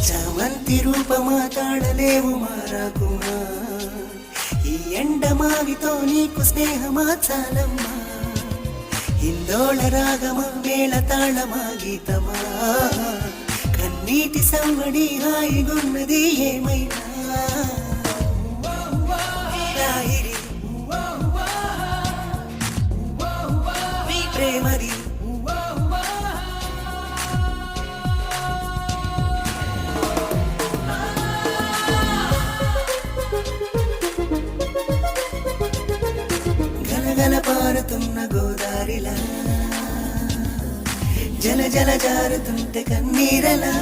చామంతి రూపమా తాళలేవు మారాకుమా ఈ ఎండమావితో నీకు స్నేహమా చాలమ్మా ఇందోళ రాగమా మేళ తాళమా గీతమా కన్నీటి సంవడి హాయిగున్నది ఏమైనా రాయిరి మీ ప్రేమది గలగల పారుతున్న గోదారిలా జల జల జారుతుంటే కన్నీరలా